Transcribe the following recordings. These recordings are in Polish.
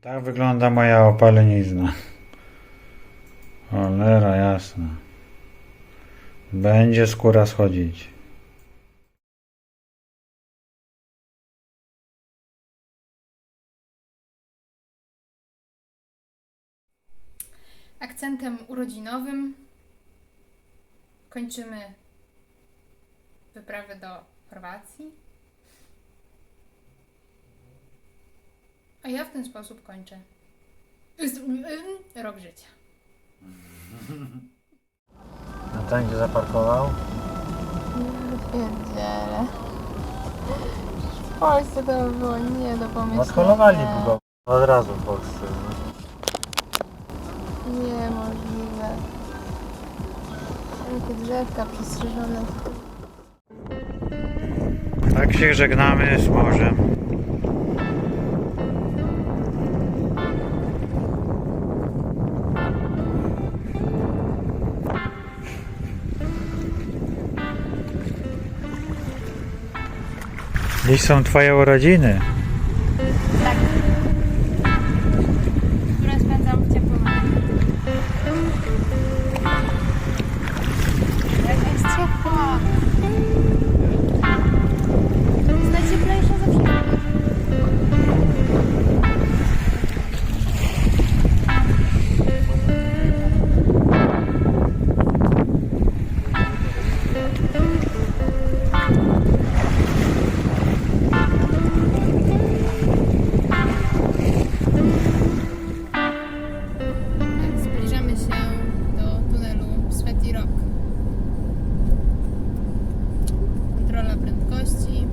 Tak wygląda moja opalenizna. Cholera jasna. Będzie skóra schodzić. Akcentem urodzinowym kończymy wyprawę do Chorwacji. A ja w ten sposób kończę rok życia. A ten gdzie zaparkował? Pierdziele. W Polsce to by było nie do pomyślenia. Odholowaliby go od razu w Polsce. Niemożliwe. Jakie drzewka przystrzyżone. Tak się żegnamy z morzem. Dziś są twoje urodziny. Tak. Które spędzam w ciepłym. Jaka jest ciepła. Jest najcieplejsza ze wszystkich. Zbliżamy się do tunelu Sveti Rok. Kontrola prędkości.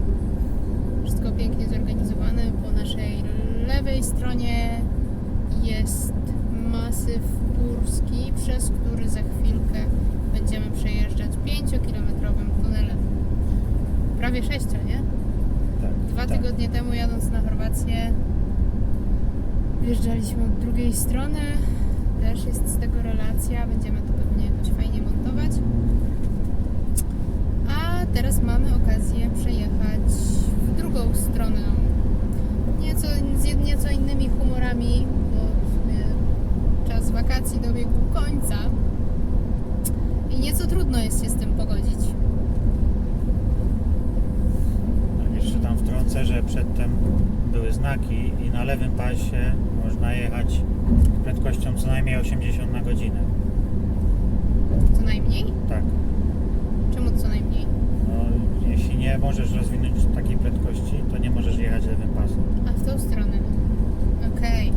Wszystko pięknie zorganizowane. Po naszej lewej stronie jest masyw górski, przez który za chwilkę będziemy przejeżdżać 5-kilometrowym tunelem. Prawie 6, nie? Tak, 2 tygodnie temu, jadąc na Chorwację, wjeżdżaliśmy od drugiej strony. Też jest z tego relacja. Będziemy to pewnie jakoś fajnie montować. A teraz mamy okazję przejechać w drugą stronę. Z nieco innymi humorami, bo w sumie czas wakacji dobiegł końca. I nieco trudno jest się z tym pogodzić. Jeszcze tam wtrącę, że przedtem były znaki i na lewym pasie można jechać z prędkością co najmniej 80 na godzinę. Co najmniej? Tak. Czemu co najmniej? No, jeśli nie możesz rozwinąć takiej prędkości, to nie możesz jechać lewym pasem. A w tą stronę. Okej.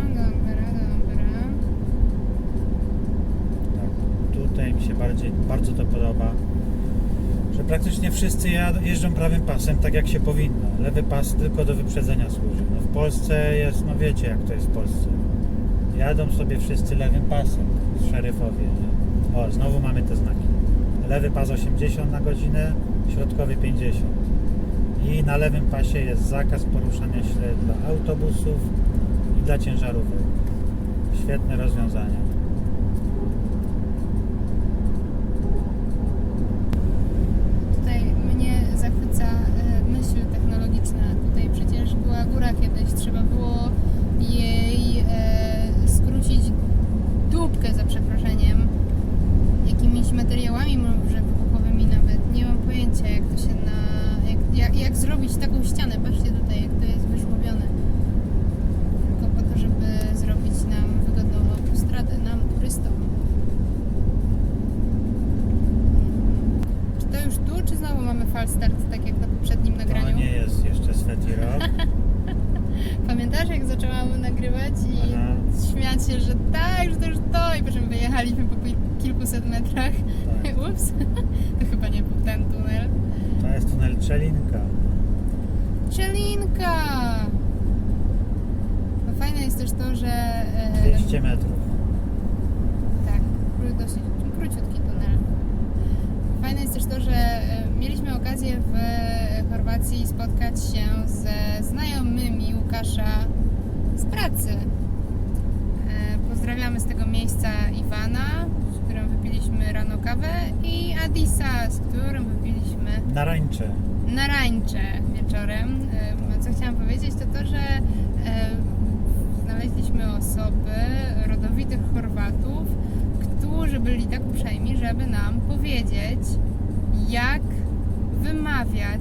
Dobra. Tak. Tutaj mi się bardzo to podoba, że praktycznie wszyscy jeżdżą prawym pasem, tak jak się powinno. Lewy pas tylko do wyprzedzenia służy. No w Polsce jest, no wiecie jak to jest w Polsce. Jadą sobie wszyscy lewym pasem, szeryfowie. Nie? O, znowu mamy te znaki. Lewy pas 80 na godzinę, środkowy 50. I na lewym pasie jest zakaz poruszania się dla autobusów i dla ciężarówek. Świetne rozwiązania. Tutaj mnie zachwyca myśl technologiczna. Tutaj przecież była góra kiedyś. Trzeba było jej skrócić dupkę, za przeproszeniem. Jakimiś materiałami może wybuchowymi nawet. Nie mam pojęcia jak to się jak zrobić taką ścianę. Patrzcie tutaj jak to jest wyżłobione. Tylko po to, żeby zrobić nam wygodną autostradę, nam turystom. Czy to już tu, czy znowu mamy false start, tak jak na poprzednim nagraniu? To nie jest jeszcze Sveti Rok. Pamiętasz jak zaczęłam nagrywać i Aha. śmiać się, że tak, że to już to i po czym wyjechaliśmy po kilkuset metrach. Tak. Ups, to chyba nie był ten tunel. To jest tunel Trzelinka. Czelinka! No fajne jest też to, że 200 metrów. tak, dosyć króciutki tunel. Fajne jest też to, że mieliśmy okazję w Chorwacji spotkać się ze znajomymi Łukasza z pracy. Pozdrawiamy z tego miejsca Iwana, z którym wypiliśmy rano kawę, i Adisa, z którym wypiliśmy Na rańcze. na rańcze wieczorem. Co chciałam powiedzieć, to to, że osoby, rodowitych Chorwatów, którzy byli tak uprzejmi, żeby nam powiedzieć, jak wymawiać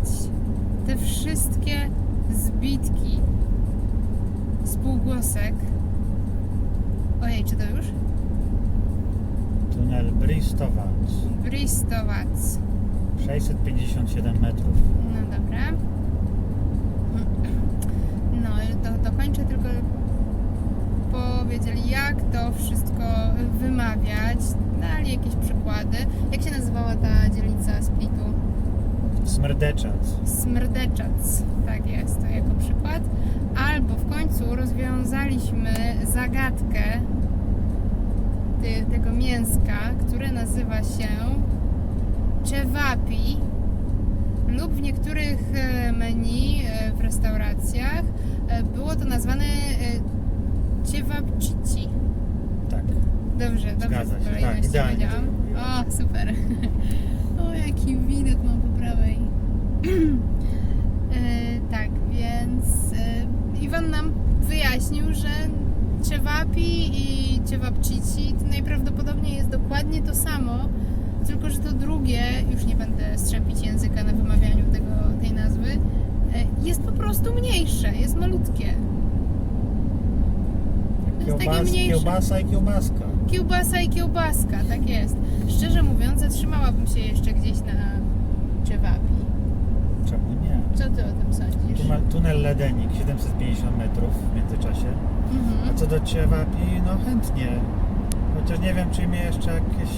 te wszystkie zbitki spółgłosek. Ojej, czy to już? Tunel Bristowac. Bristowac. 657 metrów. No dobra. No, to dokończę, tylko powiedzieli, jak to wszystko wymawiać. Dali jakieś przykłady. Jak się nazywała ta dzielnica Splitu? Smrdeczac. Smrdeczac. Tak jest, to jako przykład. Albo w końcu rozwiązaliśmy zagadkę tego mięska, które nazywa się cevapi, lub w niektórych menu w restauracjach było to nazwane cevapcici. Tak. Dobrze Zgadza się. w kolejności Tak, idealnie powiedziałam. to mówiłaś. O, super. O, jaki widok mam po prawej. Tak, więc Iwan nam wyjaśnił, że cevapi i cevapcici to najprawdopodobniej jest dokładnie to samo, tylko że to drugie, już nie będę strzępić języka na wymawianiu tej nazwy, jest po prostu mniejsze, jest malutkie. jest takie mniejsze. Kiełbasa i kiełbaska. Kiełbasa i kiełbaska, tak jest. Szczerze mówiąc, zatrzymałabym się jeszcze gdzieś na cevapi. Czemu nie? Co ty o tym sądzisz? Tunel Ledenik, 750 metrów w międzyczasie. A Mhm. co do Cevapi, no chętnie. Chociaż nie wiem, czy mi jeszcze jakieś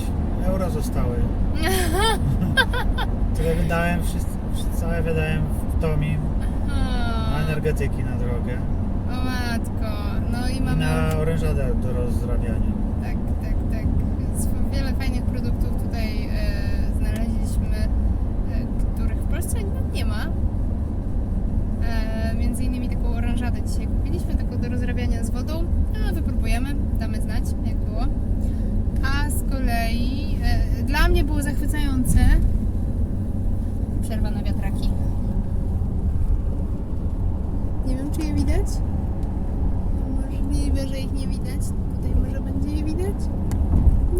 euro zostały. Tyle wydałem, całe wydałem w Tomim na energetyki na drogę O matko, no i i mamy na orężadę do rozrabiania. tak. Wiele fajnych produktów tutaj znaleźliśmy, których w Polsce nie ma. Między innymi taką orężadę dzisiaj kupiliśmy, taką do rozrabiania z wodą. Wypróbujemy, damy znać, jak było. A z kolei dla mnie było zachwycające przerwa na wiatraki. Nie wiem, czy je widać? Możliwe, że ich nie widać. Tutaj może będzie je widać?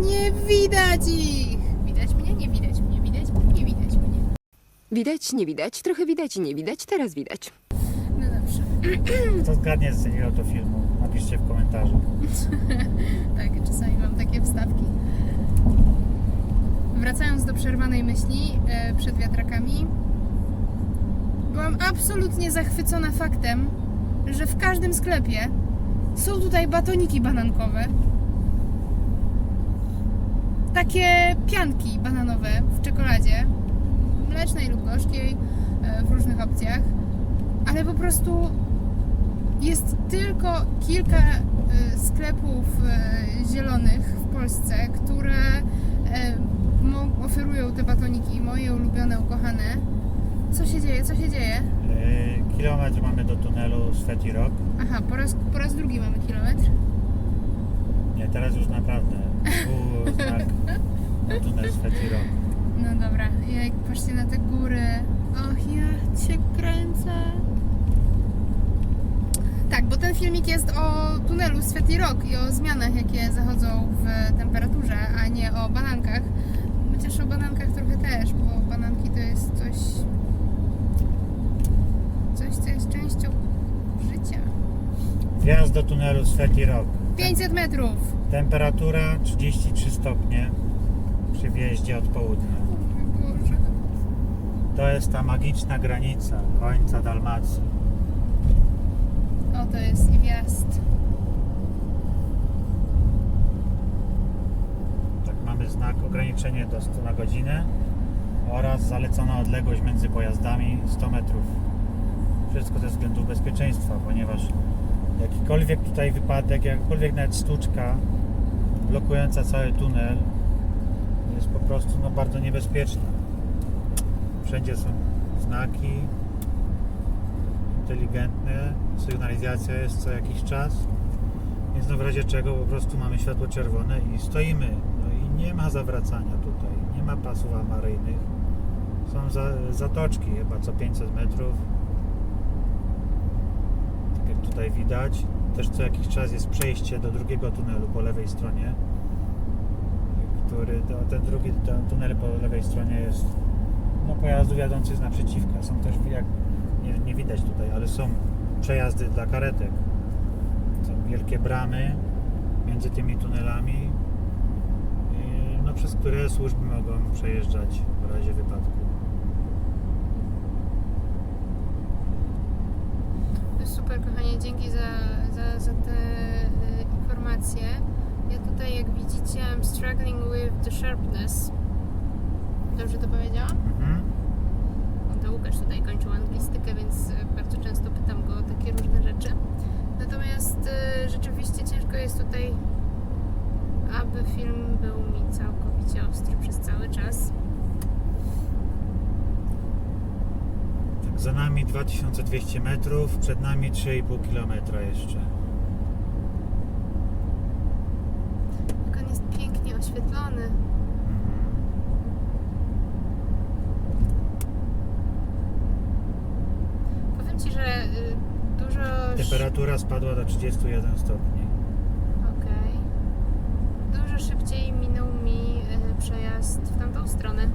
Nie widać ich! Widać mnie? Nie widać mnie. Widać mnie? Nie widać mnie. Widać, nie widać, trochę widać i nie widać, teraz widać. No dobrze. Kto zgadnie z tego to filmu? Napiszcie w komentarzu. Tak, czasami mam takie wstawki. Wracając do przerwanej myśli przed wiatrakami, byłam absolutnie zachwycona faktem, że w każdym sklepie są tutaj batoniki banankowe. Takie pianki bananowe w czekoladzie, mlecznej lub gorzkiej, w różnych opcjach, ale po prostu jest tylko kilka sklepów zielonych w Polsce, które oferują te batoniki, moje ulubione, ukochane. Co się dzieje? Co się dzieje? Kilometr mamy do tunelu Sveti Rok. Aha, po raz drugi mamy kilometr. Nie, teraz już naprawdę. Tu znak na tunel Sveti Rok. No dobra, jak patrzcie na te góry. Och, ja cię kręcę. Tak, bo ten filmik jest o tunelu Sveti Rok i o zmianach, jakie zachodzą w temperaturze, a nie o banankach. Chociaż o banankach trochę też, bo bananki to jest coś, co jest częścią życia. Wjazd do tunelu Sveti Rok. 500 metrów. Temperatura 33 stopnie przy wjeździe od południa. O mój Boże. To jest ta magiczna granica końca Dalmacji. O, to jest i wjazd. Tak, mamy znak ograniczenie do 100 na godzinę oraz zalecona odległość między pojazdami 100 metrów. Wszystko ze względu bezpieczeństwa, ponieważ jakikolwiek tutaj wypadek, jakakolwiek nawet sztuczka blokująca cały tunel jest po prostu bardzo niebezpieczna. Wszędzie są znaki inteligentne, sygnalizacja jest co jakiś czas, więc w razie czego po prostu mamy światło czerwone i stoimy. No i nie ma zawracania tutaj, nie ma pasów awaryjnych. Są zatoczki chyba co 500 metrów. Tak jak tutaj tutaj widać. Też co jakiś czas jest przejście do drugiego tunelu po lewej stronie, ten drugi tunel po lewej stronie jest pojazdów jadących z naprzeciwka. Są też, jak nie widać tutaj, ale są przejazdy dla karetek. Są wielkie bramy między tymi tunelami, przez które służby mogą przejeżdżać w razie wypadku. Super, kochanie, dzięki za te informacje. Ja tutaj, jak widzicie, I'm struggling with the sharpness. Dobrze to powiedziałam? Mhm. To Łukasz tutaj kończył anglistykę, więc bardzo często pytam go o takie różne rzeczy. Natomiast rzeczywiście ciężko jest tutaj, aby film był mi całkowicie ostry przez cały czas. Tak, za nami 2200 metrów, przed nami 3,5 km jeszcze. Jak on jest pięknie oświetlony. Powiem Ci, że dużo... Temperatura spadła do 31 stopni. Okej. Dużo szybciej minął mi przejazd w tamtą stronę.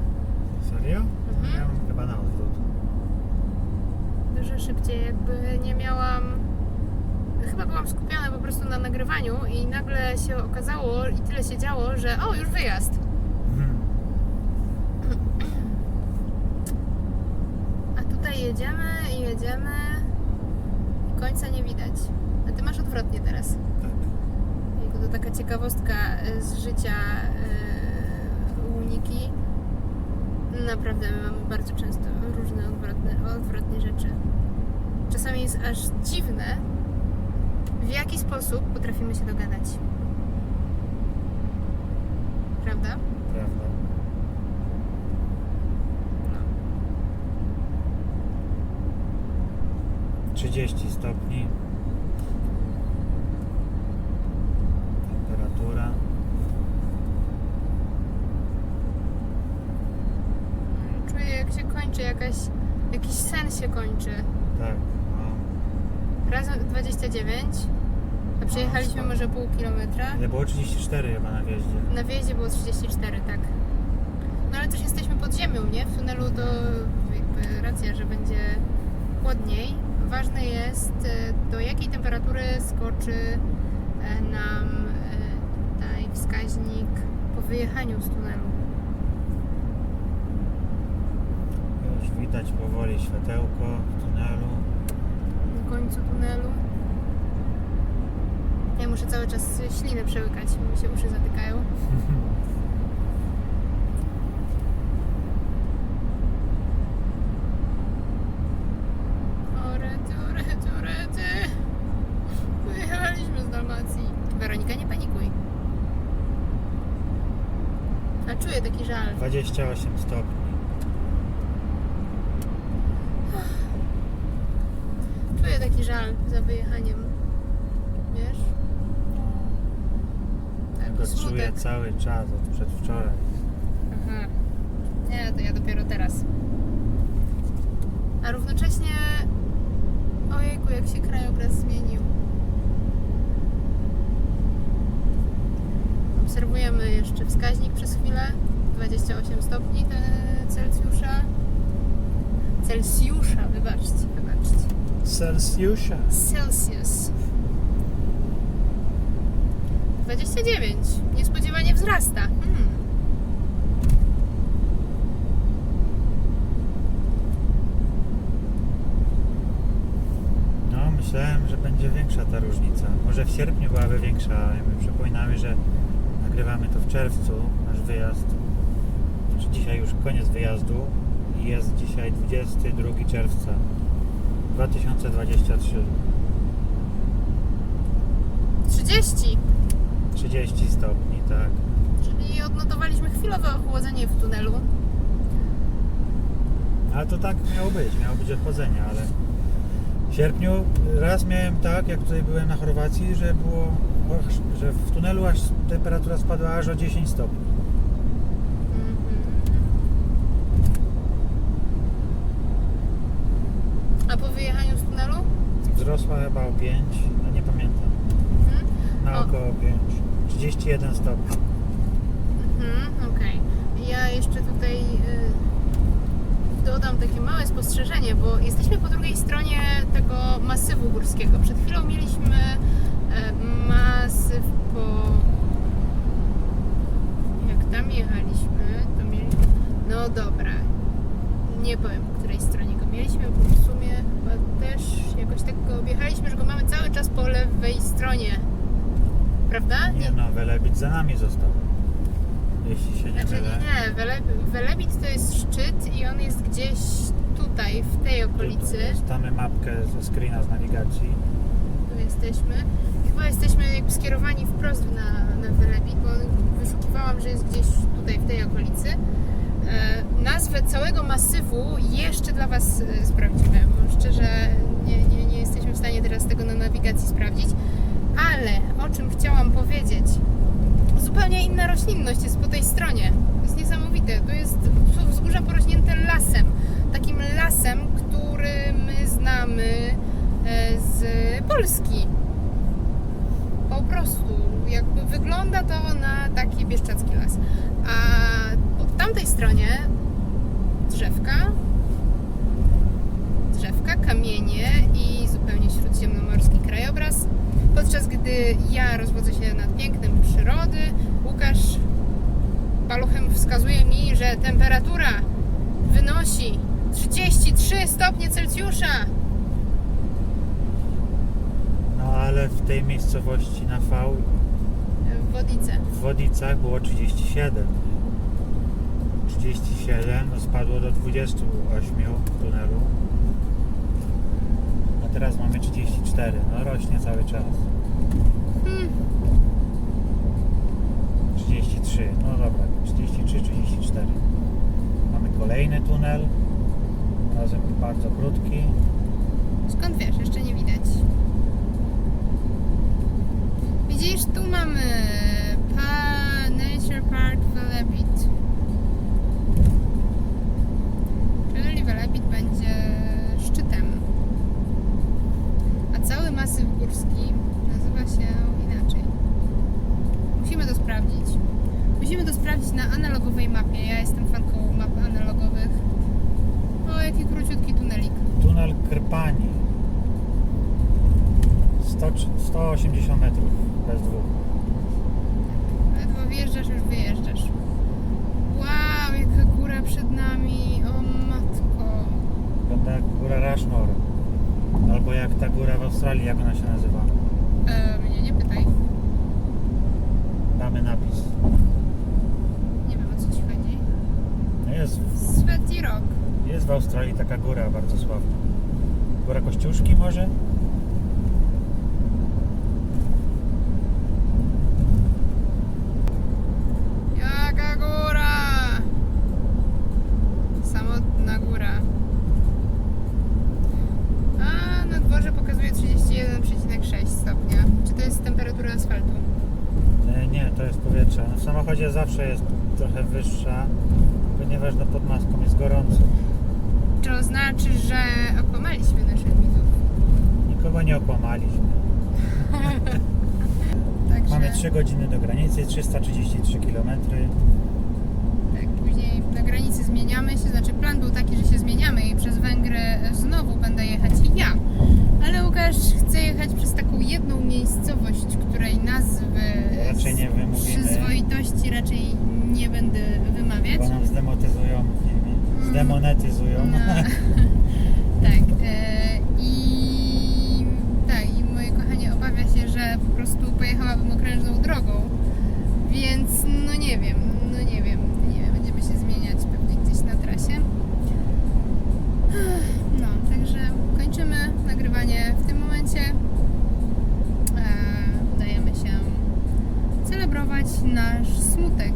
Serio? Mhm. Ja mam chyba na odwrót. Dużo szybciej, jakby nie miałam... Chyba byłam skupiona po prostu na nagrywaniu i nagle się okazało i tyle się działo, że o, już wyjazd. Mhm. A tutaj jedziemy i jedziemy i końca nie widać. A Ty masz odwrotnie teraz. Tak. Jako to taka ciekawostka z życia Uniki. Naprawdę my mamy bardzo często różne odwrotne rzeczy. Czasami jest aż dziwne, w jaki sposób potrafimy się dogadać. Prawda? Prawda. No. 30 stopni. Temperatura. Czuję, jak się kończy jakiś sen się kończy. Tak. No. Razem 29, a przejechaliśmy spoko. może pół kilometra. Ile było? 34 chyba na wjeździe. Na wjeździe było 34, tak. No ale też jesteśmy pod ziemią, nie? W tunelu to jakby racja, że będzie chłodniej. Ważne jest, do jakiej temperatury skoczy nam tutaj wskaźnik po wyjechaniu z tunelu. Już widać powoli światełko w tunelu. Na końcu tunelu. Ja muszę cały czas ślinę przełykać, bo mi się uszy zatykają. O rety. Wyjechaliśmy z Dalmacji. Weronika, nie panikuj. A czuję taki żal. 28 stopni. Czuję taki żal za wyjechaniem. Wiesz? Go Taki czuję smutek. cały czas od przedwczoraj. Aha. Nie, to ja dopiero teraz. A równocześnie... Ojejku, jak się krajobraz zmienił. Obserwujemy jeszcze wskaźnik przez chwilę. 28 stopni Celsjusza. Wybaczcie. Celsjusza. Celsius. 29. Niespodziewanie wzrasta. No, myślałem, że będzie większa ta różnica. Może w sierpniu byłaby większa, ale my przypominamy, że nagrywamy to w czerwcu, nasz wyjazd. Znaczy dzisiaj już koniec wyjazdu i jest dzisiaj 22 czerwca 2023. 30. 30 stopni, tak. Czyli odnotowaliśmy chwilowe ochłodzenie w tunelu. Ale to tak miało być ochłodzenie, ale w sierpniu raz miałem tak, jak tutaj byłem na Chorwacji, że w tunelu aż temperatura spadła aż o 10 stopni. A po wyjechaniu z tunelu? wzrosła chyba o 5, no nie pamiętam. Na O. około 5. 31 stopni. Okej. Ja jeszcze tutaj dodam takie małe spostrzeżenie, bo jesteśmy po drugiej stronie tego masywu górskiego. Przed chwilą mieliśmy masyw po... Jak tam jechaliśmy, to mieliśmy... No dobra. Nie powiem, po której stronie go mieliśmy, bo w sumie chyba też jakoś tak go objechaliśmy, że go mamy cały czas po lewej stronie. Prawda? Nie no, Velebit za nami został. Jeśli się nie Znaczy mylę. nie, Velebit to jest szczyt i on jest gdzieś tutaj, w tej okolicy. Dostamy mapkę ze screena z nawigacji. Tu jesteśmy. I chyba jesteśmy jakby skierowani wprost na Velebit, bo wyszukiwałam, że jest gdzieś tutaj, w tej okolicy. Nazwę całego masywu jeszcze dla Was sprawdzimy, bo szczerze nie jesteśmy w stanie teraz tego na nawigacji sprawdzić. Ale o czym chciałam powiedzieć, zupełnie inna roślinność jest po tej stronie. To jest niesamowite. To są wzgórza porośnięte lasem. Takim lasem, który my znamy z Polski. Po prostu. Jakby wygląda to na taki bieszczacki las. A po tamtej stronie drzewka, kamienie i zupełnie śródziemnomorski krajobraz. Podczas gdy ja rozwodzę się nad pięknem przyrody, Łukasz paluchem wskazuje mi, że temperatura wynosi 33 stopnie Celsjusza. No ale w tej miejscowości na V W Wodice. w Wodicach było 37. 37, no spadło do 28 w tunelu. A teraz mamy 34, no rośnie cały czas. 33, no dobra, 33, 34. Mamy kolejny tunel, razem bardzo krótki. Skąd wiesz? Jeszcze nie widać. Widzisz, tu mamy Nature Park Velebit. Czyli Velebit będzie szczytem. A cały masyw górski nazywa się inaczej. Musimy to sprawdzić. Musimy to sprawdzić na analogowej mapie. Ja jestem fanką map analogowych. O, jaki króciutki tunelik. Tunel Krpani. 180 metrów bez dwóch. Ledwo wjeżdżasz, już wyjeżdżasz. Wow, jaka góra przed nami. O matko. Wygląda jak góra Rushmore. Albo jak ta góra w Australii, jak ona się nazywa. Mnie nie pytaj. Damy napis. Nie wiem, o co ci chodzi. No Sweaty Rock. jest w Australii taka góra bardzo sławna. Góra Kościuszki może? Jaka góra! Samotna góra. A na dworze pokazuje 31,6 stopnia. Czy to jest temperatura asfaltu? Nie, to jest powietrze. No w samochodzie zawsze jest trochę wyższa, ponieważ no pod maską jest gorąco. Czy to znaczy, że okłamaliśmy naszych widzów? Nikogo nie okłamaliśmy. Także... Mamy 3 godziny do granicy, 333 km. Tak, później na granicy zmieniamy się, znaczy plan był taki, że się zmieniamy i przez Węgry znowu będę jechać ja. Ale Łukasz chce jechać przez taką jedną miejscowość, której nazwy Raczej nie wymówimy. przyzwoitości raczej nie będę wymawiać. Bo nam zdemotyzują, zdemonetyzują. No. Tak. I moje kochanie obawia się, że po prostu pojechałabym okrężną drogą. Więc no nie wiem. Będziemy się zmieniać pewnie gdzieś na trasie. No, także kończymy nagrywanie w tym momencie. Udajemy się celebrować nasz smutek.